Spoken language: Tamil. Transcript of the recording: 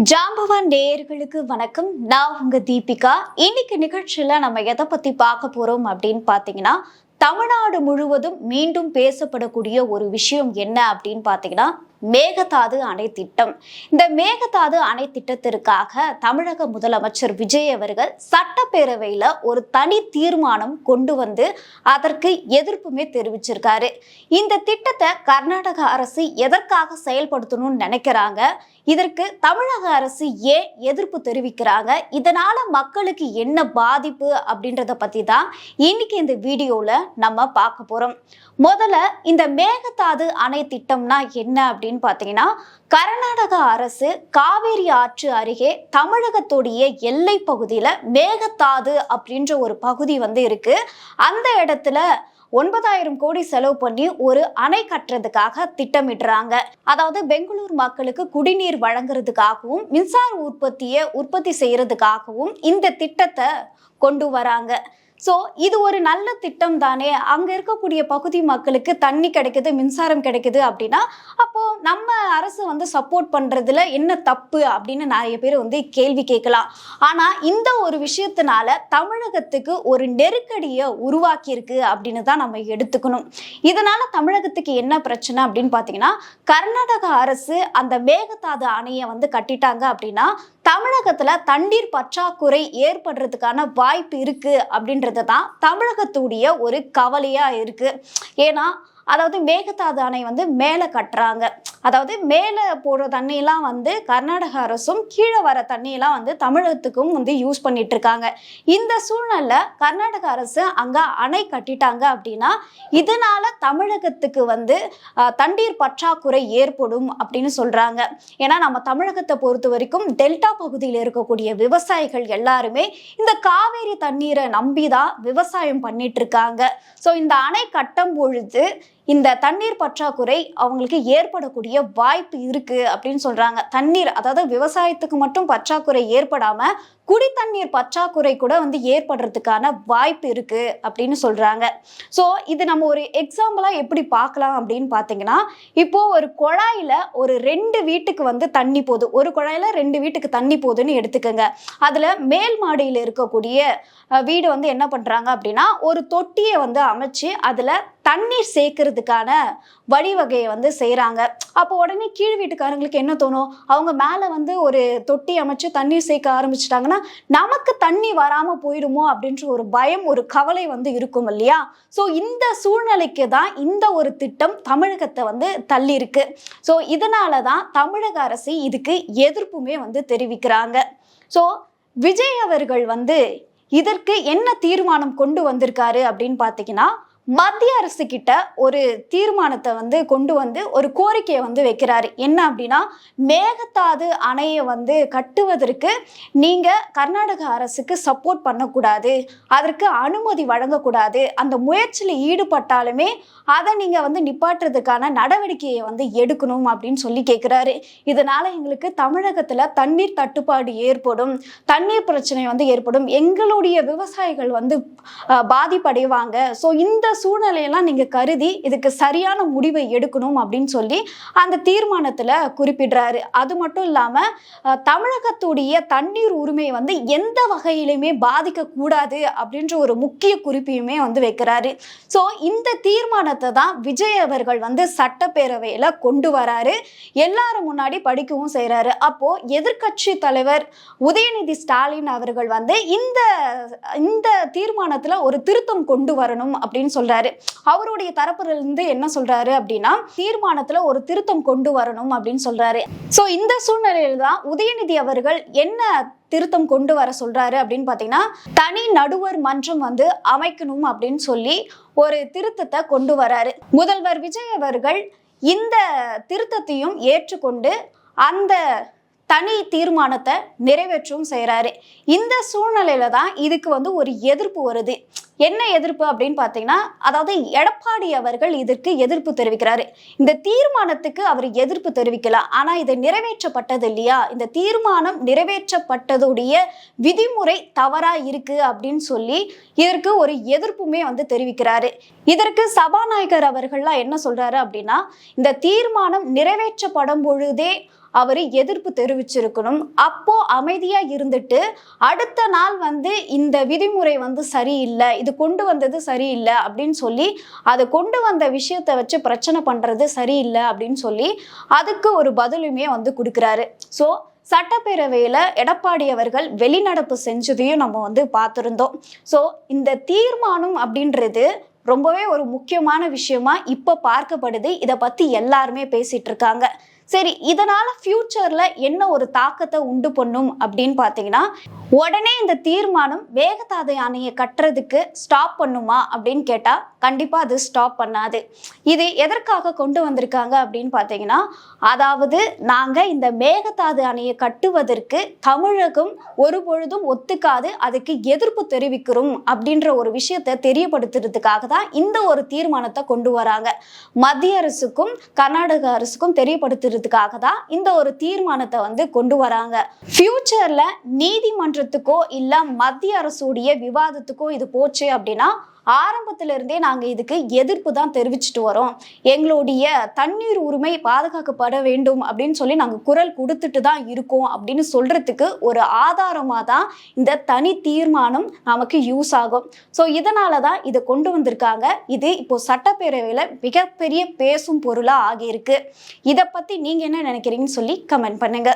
ஜாம்பவான் நேயர்களுக்கு வணக்கம். நான் உங்க தீபிகா. இன்னைக்கு நிகழ்ச்சியில நம்ம எதை பத்தி பார்க்க போறோம் அப்படின்னு பாத்தீங்கன்னா, தமிழ்நாடு முழுவதும் மீண்டும் பேசப்படக்கூடிய ஒரு விஷயம் என்ன அப்படின்னு பாத்தீங்கன்னா, மேகதாது அணை திட்டம். இந்த மேகதாது அணை திட்டத்திற்காக தமிழக முதலமைச்சர் விஜய் அவர்கள் சட்டப்பேரவையில ஒரு தனி தீர்மானம் கொண்டு வந்து அதற்கு எதிர்ப்புமே தெரிவிச்சிருக்காரு. இந்த திட்டத்தை கர்நாடக அரசு எதற்காக செயல்படுத்தணும்னு நினைக்கிறாங்க, இதற்கு தமிழக அரசு ஏன் எதிர்ப்பு தெரிவிக்கிறாங்க, இதனால மக்களுக்கு என்ன பாதிப்பு அப்படின்றத பத்தி தான் இன்னைக்கு இந்த வீடியோல நம்ம பார்க்க போறோம். முதல்ல இந்த மேகதாது அணை திட்டம்னா என்ன அப்படின்னு பாத்தீங்கன்னா, கர்நாடக அரசு காவேரி ஆற்று அருகே தமிழகத்துடைய எல்லை பகுதியில மேகதாது அப்படின்ற ஒரு பகுதி இருக்கு. அந்த இடத்துல 9,000 கோடி செலவு பண்ணி ஒரு அணை கட்டுறதுக்காக திட்டமிடுறாங்க. அதாவது பெங்களூர் மக்களுக்கு குடிநீர் வழங்குறதுக்காகவும் மின்சார உற்பத்தி செய்யறதுக்காகவும் இந்த திட்டத்தை கொண்டு வராங்க. ஸோ இது ஒரு நல்ல திட்டம் தானே. அங்கே இருக்கக்கூடிய பகுதி மக்களுக்கு தண்ணி கிடைக்குது, மின்சாரம் கிடைக்குது அப்படின்னா அப்போ நம்ம அரசு சப்போர்ட் பண்றதுல என்ன தப்பு அப்படின்னு நிறைய பேர் கேள்வி கேட்கலாம். ஆனா இந்த ஒரு விஷயத்தினால தமிழகத்துக்கு ஒரு நெருக்கடியை உருவாக்கி இருக்கு அப்படின்னு தான் நம்ம எடுத்துக்கணும். இதனால தமிழகத்துக்கு என்ன பிரச்சனை அப்படின்னு பாத்தீங்கன்னா, கர்நாடக அரசு அந்த மேகதாது அணையை கட்டிட்டாங்க அப்படின்னா தமிழகத்துல தண்ணீர் பற்றாக்குறை ஏற்படுறதுக்கான வாய்ப்பு இருக்கு அப்படின்றது தான் தமிழகத்துடைய ஒரு கவலையா இருக்கு. ஏன்னா அதாவது மேகதாது அணை மேலே கட்டுறாங்க. அதாவது மேலே போடுற தண்ணியெல்லாம் கர்நாடக அரசும் கீழே வர தண்ணியெல்லாம் தமிழகத்துக்கும் யூஸ் பண்ணிட்டு இருக்காங்க. இந்த சூழ்நிலை கர்நாடக அரசு அங்க அணை கட்டிட்டாங்க அப்படின்னா இதனால தமிழகத்துக்கு தண்ணீர் பற்றாக்குறை ஏற்படும் அப்படின்னு சொல்றாங்க. ஏன்னா நம்ம தமிழகத்தை பொறுத்த வரைக்கும் டெல்டா பகுதியில் இருக்கக்கூடிய விவசாயிகள் எல்லாருமே இந்த காவேரி தண்ணீரை நம்பிதான் விவசாயம் பண்ணிட்டு இருக்காங்க. ஸோ இந்த அணை கட்டும் பொழுது இந்த தண்ணீர் பற்றாக்குறை அவங்களுக்கு ஏற்படக்கூடிய வாய்ப்பு இருக்கு அப்படின்னு சொல்றாங்க. தண்ணீர் அதாவது விவசாயத்துக்கு மட்டும் பற்றாக்குறை ஏற்படாம குடி தண்ணீர் பற்றாக்குறை கூட ஏற்படுறதுக்கான வாய்ப்பு இருக்கு அப்படின்னு சொல்றாங்க. ஸோ இது நம்ம ஒரு எக்ஸாம்பிளா எப்படி பார்க்கலாம் அப்படின்னு பார்த்தீங்கன்னா, இப்போ ஒரு குழாயில ஒரு 2 வீட்டுக்கு தண்ணி போகுது. ஒரு குழாயில 2 வீட்டுக்கு தண்ணி போகுதுன்னு எடுத்துக்கோங்க. அதுல மேல் மாடியில் இருக்கக்கூடிய வீடு என்ன பண்றாங்க அப்படின்னா, ஒரு தொட்டியை அமைச்சு அதுல தண்ணீர் சேர்க்கறதுக்கான வழிவகையை செய்யறாங்க. அப்போ உடனே கீழ் வீட்டுக்காரங்களுக்கு என்ன தோணும், அவங்க மேல ஒரு தொட்டி அமைச்சு தண்ணீர் சேர்க்க ஆரம்பிச்சிட்டாங்கன்னா நமக்கு தண்ணி வராம போயிடுமோ அப்படின்ற ஒரு பயம், ஒரு கவலை இருக்கும் இல்லையா. ஸோ இந்த சூழ்நிலைக்கு தான் இந்த ஒரு திட்டம் தமிழகத்தை தள்ளி இருக்கு. ஸோ இதனாலதான் தமிழக அரசு இதுக்கு எதிர்ப்புமே தெரிவிக்கிறாங்க. ஸோ விஜய் அவர்கள் இதற்கு என்ன தீர்மானம் கொண்டு வந்திருக்காரு அப்படின்னு பாத்தீங்கன்னா, மத்திய அரசு கிட்ட ஒரு தீர்மானத்தை கொண்டு ஒரு கோரிக்கையை வைக்கிறாரு. என்ன அப்படின்னா, மேகதாது அணையை கட்டுவதற்கு நீங்க கர்நாடக அரசுக்கு சப்போர்ட் பண்ணக்கூடாது, அதற்கு அனுமதி வழங்கக்கூடாது, அந்த முயற்சியில் ஈடுபட்டாலுமே அதை நீங்க நிப்பாட்டுறதுக்கான நடவடிக்கையை எடுக்கணும் அப்படின்னு சொல்லி கேட்கிறாரு. இதனால எங்களுக்கு தமிழகத்துல தண்ணீர் தட்டுப்பாடு ஏற்படும், தண்ணீர் பிரச்சனை ஏற்படும், எங்களுடைய விவசாயிகள் பாதிப்படைவாங்க. ஸோ இந்த சூழ்நிலையெல்லாம் நீங்க கருதி இதுக்கு சரியான முடிவை எடுக்கணும் அப்படின்னு சொல்லி அந்த தீர்மானத்துல குறிப்பிடுறாரு. அது மட்டும் இல்லாம தமிழகத்துடைய தண்ணீர் உரிமை எந்த வகையிலுமே பாதிக்க கூடாது அப்படின்ற ஒரு முக்கிய குறிப்பையுமே வைக்கிறாரு. ஸோ இந்த தீர்மானத்தை தான் விஜய் அவர்கள் சட்டப்பேரவையில கொண்டு வராரு. எல்லாரும் முன்னாடி படிக்கவும் செய்யறாரு. அப்போ எதிர்கட்சி தலைவர் உதயநிதி ஸ்டாலின் அவர்கள் இந்த தீர்மானத்துல ஒரு திருத்தம் கொண்டு வரணும் அப்படின்னு சொல்றாரு. அவருடைய தரப்புல இருந்து என்ன சொல்றாரு அப்படின்னா, தீர்மானத்துல ஒரு திருத்தம் கொண்டு வரணும் அப்படின்னு சொல்றாரு. சோ இந்த சூழ்நிலையில தான் உதயநிதி அவர்கள் என்ன திருத்தம் கொண்டு வர சொல்றாரு அப்படின்னு பாத்தீங்கன்னா, தனி நடுவர் மன்றம் அமைக்கணும் அப்படின்னு சொல்லி ஒரு திருத்தத்தை கொண்டு வராரு. முதல்வர் விஜய் அவர்கள் இந்த திருத்தத்தையும் ஏற்றுக்கொண்டு அந்த தனி தீர்மானத்தை நிறைவேற்றவும் செய்யறாரு. இந்த சூழ்நிலையில தான் இதுக்கு ஒரு எதிர்ப்பு வருது. என்ன எதிர்ப்பு அப்படின்னு பார்த்தீங்கன்னா, அதாவது எடப்பாடி அவர்கள் இதற்கு எதிர்ப்பு தெரிவிக்கிறாரு. இந்த தீர்மானத்துக்கு அவர் எதிர்ப்பு தெரிவிக்கலாம். ஆனா இது நிறைவேற்றப்பட்டது இல்லையா, இந்த தீர்மானம் நிறைவேற்றப்பட்டதுடைய விதிமுறை தவறா இருக்கு அப்படின்னு சொல்லி இதற்கு ஒரு எதிர்ப்புமே தெரிவிக்கிறாரு. இதற்கு சபாநாயகர் அவர்கள்லாம் என்ன சொல்றாரு அப்படின்னா, இந்த தீர்மானம் நிறைவேற்றப்படும் பொழுதே அவரு எதிர்ப்பு தெரிவிச்சிருக்கணும். அப்போ அமைதியா இருந்துட்டு அடுத்த நாள் இந்த விதிமுறை சரியில்லை, இது கொண்டு வந்தது சரியில்லை அப்படின்னு சொல்லி அதை கொண்டு வந்த விஷயத்தை வச்சு பிரச்சனை பண்றது சரியில்லை அப்படின்னு சொல்லி அதுக்கு ஒரு பதிலுமே கொடுக்குறாரு. ஸோ சட்டப்பேரவையில் எடப்பாடி அவர்கள் வெளிநடப்பு செஞ்சதையும் நம்ம பார்த்துருந்தோம். ஸோ இந்த தீர்மானம் அப்படின்றது ரொம்பவே ஒரு முக்கியமான விஷயமா இப்ப பார்க்கப்படுது. இதை பத்தி எல்லாருமே பேசிட்டு இருக்காங்க. சரி, இதனால ஃபியூச்சர்ல என்ன ஒரு தாக்கத்தை உண்டு பண்ணும் அப்படின்னு பாத்தீங்கன்னா, உடனே இந்த தீர்மானம் வேகத்தாதை அணையை கட்டுறதுக்கு ஸ்டாப் பண்ணுமா அப்படின்னு கேட்டா கண்டிப்பா அது ஸ்டாப் பண்ணாது. இது எதற்காக கொண்டு வந்திருக்காங்க அப்படின்னு பாத்தீங்கன்னா, அதாவது நாங்க இந்த மேகதாது அணையை கட்டுவதற்கு தமிழகம் ஒரு பொழுதும் ஒத்துக்காது, அதுக்கு எதிர்ப்பு தெரிவிக்கிறோம் அப்படின்ற ஒரு விஷயத்தை தெரியப்படுத்துறதுக்காக தான் இந்த ஒரு தீர்மானத்தை கொண்டு வராங்க. மத்திய அரசுக்கும் கர்நாடக அரசுக்கும் தெரியப்படுத்துறதுக்காக தான் இந்த ஒரு தீர்மானத்தை கொண்டு வராங்க. ஃபியூச்சர்ல நீதிமன்றத்துக்கோ இல்ல மத்திய அரசுடைய விவாதத்துக்கோ இது போச்சு அப்படின்னா ஆரம்பத்துல இருந்தே நாங்க இதுக்கு எதிர்ப்பு தான் தெரிவிச்சுட்டு வரோம். எங்களுடைய தண்ணீர் உரிமை பாதுகாக்கப்பட வேண்டும் அப்படின்னு சொல்லி நாங்க குரல் கொடுத்துட்டு தான் இருக்கோம் அப்படின்னு சொல்றதுக்கு ஒரு ஆதாரமா தான் இந்த தனி தீர்மானம் நமக்கு யூஸ் ஆகும். ஸோ இதனால தான் இதை கொண்டு வந்திருக்காங்க. இது இப்போ சட்டப்பேரவையில மிகப்பெரிய பேசும் பொருளா ஆகியிருக்கு. இதை பத்தி நீங்க என்ன நினைக்கிறீங்கன்னு சொல்லி கமெண்ட் பண்ணுங்க.